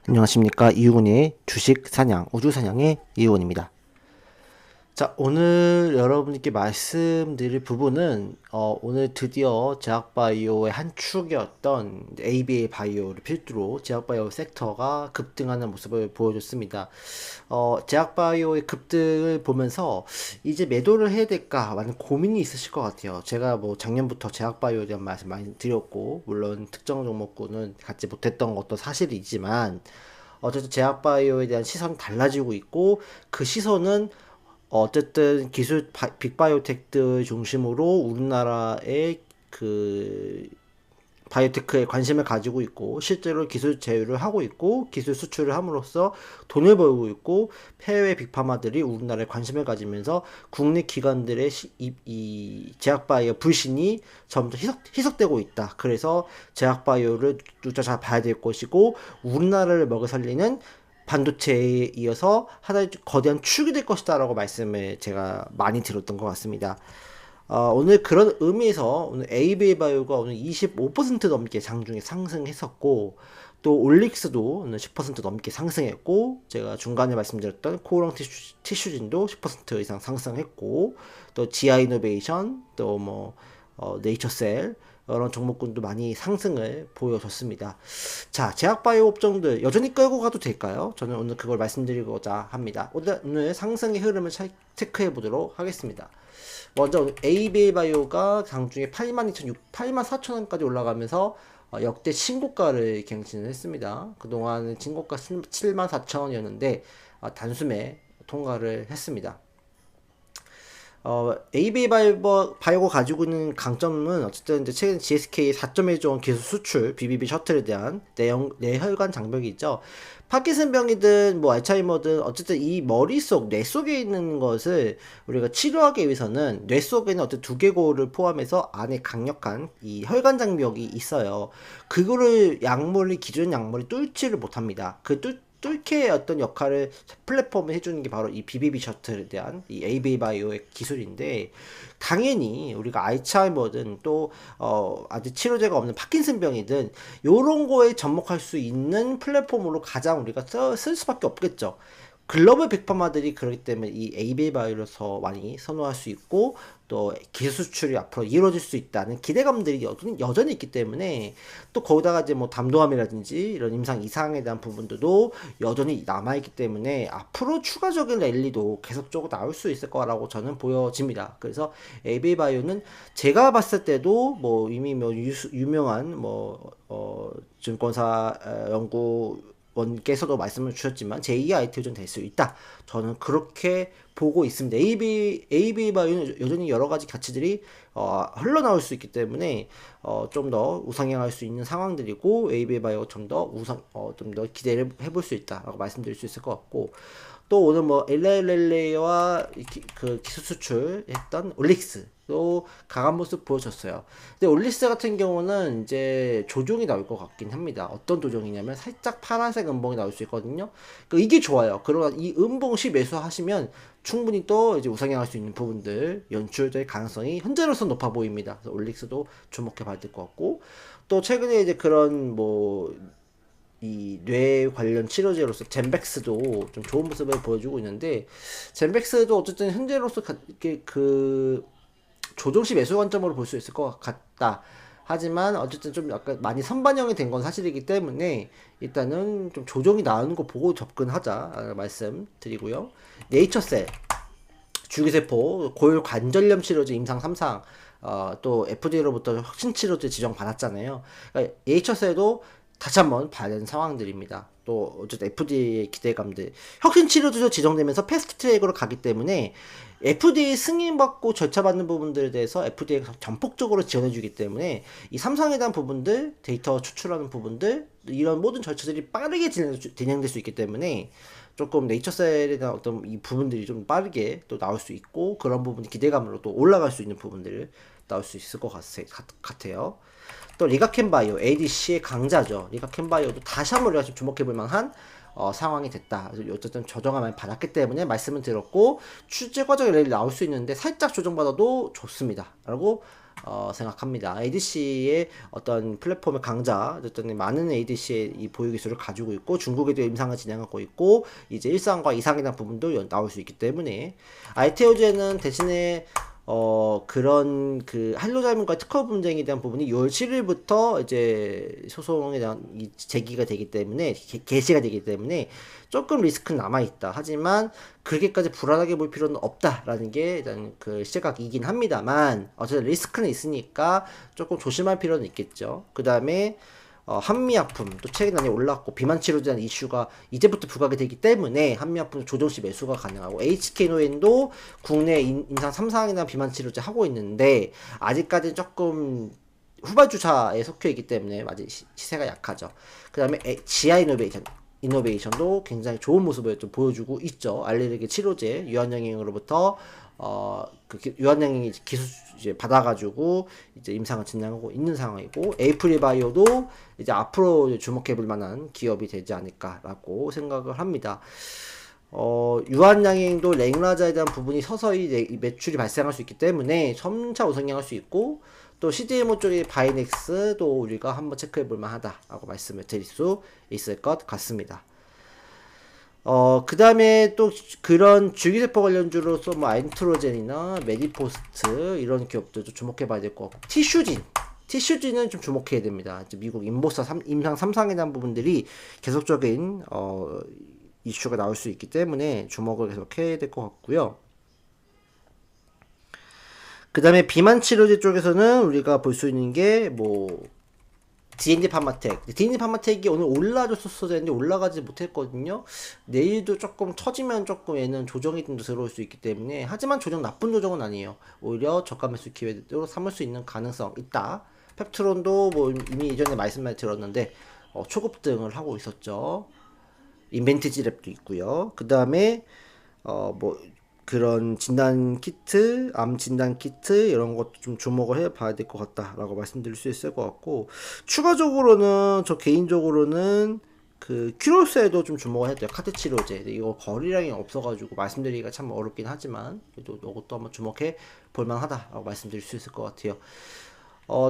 안녕하십니까. 이유근의 주식 사냥, 우주 사냥의 이유근입니다. 자, 오늘 여러분께 말씀드릴 부분은, 오늘 드디어 제약바이오의 한 축이었던 ABA 바이오를 필두로 제약바이오 섹터가 급등하는 모습을 보여줬습니다. 제약바이오의 급등을 보면서 이제 매도를 해야 될까 많은 고민이 있으실 것 같아요. 제가 뭐 작년부터 제약바이오에 대한 말씀 많이 드렸고, 물론 특정 종목군은 갖지 못했던 것도 사실이지만, 어쨌든 제약바이오에 대한 시선이 달라지고 있고, 그 시선은 어쨌든 기술 빅바이오텍들 중심으로 우리나라의 그 바이오테크에 관심을 가지고 있고 실제로 기술 제휴를 하고 있고 기술 수출을 함으로써 돈을 벌고 있고 해외 빅파마들이 우리나라에 관심을 가지면서 국내 기관들의 이 제약바이오 불신이 점점 희석되고 있다. 그래서 제약바이오를 누차 잘 봐야 될 것이고 우리나라를 먹여 살리는 반도체에 이어서 하나의 거대한 축이 될 것이다 라고 말씀을 제가 많이 들었던 것 같습니다. 오늘 그런 의미에서 오늘 AB바이오가 오늘 25% 넘게 장중에 상승했었고 또 올릭스도 오늘 10% 넘게 상승했고 제가 중간에 말씀드렸던 코오롱 티슈진도 10% 이상 상승했고 또 지아이노베이션 또 뭐 네이처셀 이런 종목군도 많이 상승을 보여줬습니다. 자, 제약바이오 업종들 여전히 끌고 가도 될까요? 저는 오늘 그걸 말씀드리고자 합니다. 오늘 상승의 흐름을 체크해 보도록 하겠습니다. 먼저 AB바이오가 장중에 84,000원까지 올라가면서 역대 신고가를 갱신을 했습니다. 그동안 신고가 74,000원이었는데 단숨에 통과를 했습니다. AB바이오가 가지고 있는 강점은 어쨌든 이제 최근 GSK 4.1조 기술 수출 BBB 셔틀에 대한 내혈관 장벽이 있죠. 파킨슨병이든 뭐 알츠하이머든 어쨌든 이 머릿속 뇌 속에 있는 것을 우리가 치료하기 위해서는 뇌 속에는 어떤 두개골을 포함해서 안에 강력한 이 혈관 장벽이 있어요. 그거를 기존 약물이 뚫지를 못합니다. 뚫게 어떤 역할을 플랫폼을 해주는 게 바로 이 BBB 셔틀에 대한 이 AB바이오의 기술인데 당연히 우리가 알츠하이머든 또 아직 치료제가 없는 파킨슨병이든 요런 거에 접목할 수 있는 플랫폼으로 가장 우리가 쓸 수밖에 없겠죠. 글로벌 빅파마들이 그렇기 때문에 이 AB바이오를 더 많이 선호할 수 있고 또 기술 수출이 앞으로 이루어질 수 있다는 기대감들이 여전히 있기 때문에 또 거기다가 이제 뭐 담도암이라든지 이런 임상 이상에 대한 부분들도 여전히 남아있기 때문에 앞으로 추가적인 랠리도 계속적으로 나올 수 있을 거라고 저는 보여집니다. 그래서 AB바이오는 제가 봤을 때도 뭐 이미 뭐 유명한 증권사 연구 원께서도 말씀을 주셨지만 제2의 IT전 될 수 있다. 저는 그렇게 보고 있습니다. AB바이오는 여전히 여러 가지 가치들이 흘러나올 수 있기 때문에 좀 더 우상향할 수 있는 상황들이고 AB바이오가 좀 더 기대를 해볼 수 있다라고 말씀드릴 수 있을 것 같고 또 오늘 뭐 엘레와 그 기술 수출했던 올릭스도 강한 모습 보여줬어요. 근데 올릭스 같은 경우는 이제 조정이 나올 것 같긴 합니다. 어떤 조정이냐면 살짝 파란색 음봉이 나올 수 있거든요. 이게 좋아요. 그러나 이 음봉 시 매수하시면 충분히 또 이제 우상향할 수 있는 부분들 연출될 가능성이 현재로서 높아 보입니다. 그래서 올릭스도 주목해 봐야 될 것 같고 또 최근에 이제 그런 뭐 이 뇌 관련 치료제로서 젠백스도 좀 좋은 모습을 보여주고 있는데 젠백스도 어쨌든 현재로서 이렇게 그 조정시 매수 관점으로 볼 수 있을 것 같다. 하지만 어쨌든 좀 약간 많이 선반영이 된 건 사실이기 때문에 일단은 좀 조정이 나오는 거 보고 접근하자 말씀드리고요. 네이처셀 줄기세포 골관절염 치료제 임상 3상 또 FDA로부터 혁신 치료제 지정 받았잖아요. 그러니까 네이처셀도 다시 한번 봐야 되는 상황들입니다. 또 어쨌든 FDA의 기대감들 혁신 치료제도 지정되면서 패스트 트랙으로 가기 때문에 FDA 승인받고 절차받는 부분들에 대해서 FDA가 전폭적으로 지원해주기 때문에 이 삼상에 대한 부분들 데이터 추출하는 부분들 이런 모든 절차들이 빠르게 진행될 수 있기 때문에 조금 네이처셀에 대한 어떤 이 부분들이 좀 빠르게 또 나올 수 있고 그런 부분이 기대감으로 또 올라갈 수 있는 부분들을 나올 수 있을 것 같아요. 또 리가켄바이오 ADC의 강자죠. 리가켄바이오도 다시 한번 우리가 좀 주목해볼 만한 상황이 됐다. 어쨌든 조정을 받았기 때문에 말씀을 드렸고 추제 과정에 나올 수 있는데 살짝 조정받아도 좋습니다. 라고 생각합니다. ADC의 어떤 플랫폼의 강자, 어떤 많은 ADC의 이 보유 기술을 가지고 있고 중국에도 임상을 진행하고 있고 이제 1상과 2상에 대한 부분도 나올 수 있기 때문에 알테오제는 대신에 그런 그 한로자문과 특허 분쟁에 대한 부분이 6월 7일부터 이제 소송에 대한 제기가 되기 때문에 개시가 되기 때문에 조금 리스크는 남아있다. 하지만 그렇게까지 불안하게 볼 필요는 없다라는 게 일단 그 시각이긴 합니다만 어쨌든 리스크는 있으니까 조금 조심할 필요는 있겠죠. 그 다음에 한미약품 또 최근 많이 올랐고 비만 치료에 대한 이슈가 이제부터 부각이 되기 때문에 한미약품 조정시 매수가 가능하고 HK노엔도 국내 임상 3상이나 비만 치료제 하고 있는데 아직까지는 조금 후발주사에 속해 있기 때문에 아직 시세가 약하죠. 그 다음에 지아 이노베이션도 굉장히 좋은 모습을 좀 보여주고 있죠. 알레르기 치료제 유한양행으로부터 유한양행 기술 이제 받아가지고 이제 임상을 진행하고 있는 상황이고 에이프릴바이오도 이제 앞으로 주목해볼 만한 기업이 되지 않을까라고 생각을 합니다. 유한양행도 랭라자에 대한 부분이 서서히 매출이 발생할 수 있기 때문에 점차 우상향할 수 있고 또 CDMO 쪽의 바이넥스도 우리가 한번 체크해 볼 만하다라고 말씀을 드릴 수 있을 것 같습니다. 그 다음에 또 그런 줄기세포 관련주로서 뭐 아인트로젠이나 메디포스트 이런 기업들도 주목해 봐야 될 것 같고 티슈진은 좀 주목해야 됩니다. 미국 임보사 임상 3상에 대한 부분들이 계속적인 이슈가 나올 수 있기 때문에 주목을 계속 해야 될 것 같고요. 그 다음에 비만 치료제 쪽에서는 우리가 볼 수 있는 게 뭐 D&D 파마텍이 오늘 올라줬었어야 되는데 올라가지 못했거든요. 내일도 조금 처지면 조금 얘는 조정이 좀 들어올 수 있기 때문에 하지만 나쁜 조정은 아니에요. 오히려 저가 매수 기회로 삼을 수 있는 가능성 있다. 펩트론도 뭐 이미 이전에 말씀을 들었는데 초급등을 하고 있었죠. 인벤티지랩도 있고요. 그 다음에 뭐 그런 진단 키트, 암 진단 키트 이런 것도 좀 주목을 해봐야 될 것 같다라고 말씀드릴 수 있을 것 같고 추가적으로는 저 개인적으로는 그 큐로스에도 좀 주목을 해야 돼요. 카드 치료제 이거 거리량이 없어가지고 말씀드리기가 참 어렵긴 하지만 그래도 이것도 한번 주목해 볼만하다라고 말씀드릴 수 있을 것 같아요.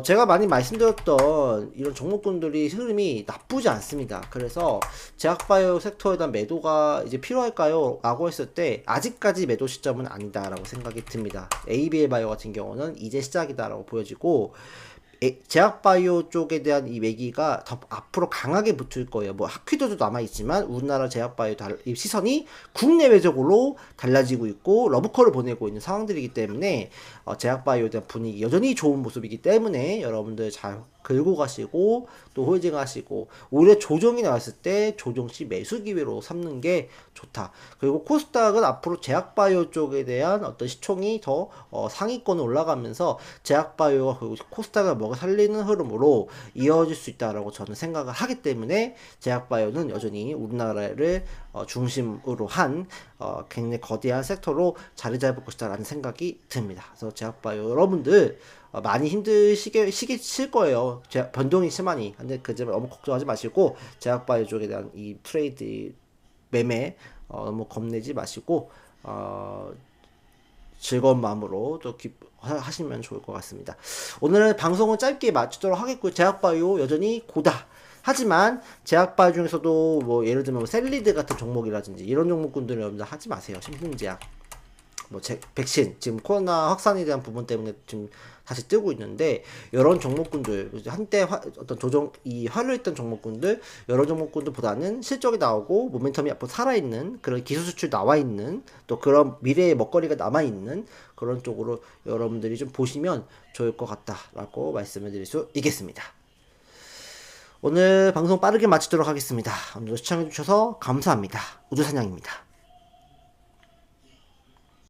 제가 많이 말씀드렸던 이런 종목군들이 흐름이 나쁘지 않습니다. 그래서 제약바이오 섹터에 대한 매도가 이제 필요할까요? 라고 했을 때 아직까지 매도 시점은 아니다라고 생각이 듭니다. ABL 바이오 같은 경우는 이제 시작이다라고 보여지고 제약바이오 쪽에 대한 이 매기가 더 앞으로 강하게 붙을 거예요. 뭐 하퀴도도 남아있지만 우리나라 제약바이오 시선이 국내외적으로 달라지고 있고 러브콜을 보내고 있는 상황들이기 때문에 제약바이오에 대한 분위기 여전히 좋은 모습이기 때문에 여러분들 잘 긁고 가시고 또 홀딩 하시고 오히려 조정이 나왔을 때 조정시 매수 기회로 삼는 게 좋다. 그리고 코스닥은 앞으로 제약바이오 쪽에 대한 어떤 시총이 더 상위권에 올라가면서 제약바이오가 그리고 코스닥을 먹어 살리는 흐름으로 이어질 수 있다라고 저는 생각을 하기 때문에 제약바이오는 여전히 우리나라를 중심으로 한 굉장히 거대한 섹터로 자리 잡을 것이다 라는 생각이 듭니다. 그래서 제약바이오 여러분들 많이 힘드실 거예요. 변동이 심하니. 근데 그 점을 너무 걱정하지 마시고 제약바이오 쪽에 대한 이 트레이드 매매 너무 겁내지 마시고 즐거운 마음으로 또 하시면 좋을 것 같습니다. 오늘은 방송은 짧게 마치도록 하겠고요. 제약바이오 여전히 고다. 하지만 제약바이오 중에서도 뭐 예를 들면 셀리드 같은 종목이라든지 이런 종목군들은 여러분들 하지 마세요. 신풍제약, 뭐 백신 지금 코로나 확산에 대한 부분 때문에 지금 다시 뜨고 있는데 이런 종목군들 한때 어떤 조정이 화려했던 종목군들 여러 종목군들보다는 실적이 나오고 모멘텀이 앞으로 살아있는 그런 기술 수출 나와 있는 또 그런 미래의 먹거리가 남아 있는 그런 쪽으로 여러분들이 좀 보시면 좋을 것 같다라고 말씀을 드릴 수 있겠습니다. 오늘 방송 빠르게 마치도록 하겠습니다. 오늘도 시청해주셔서 감사합니다. 우주사냥입니다.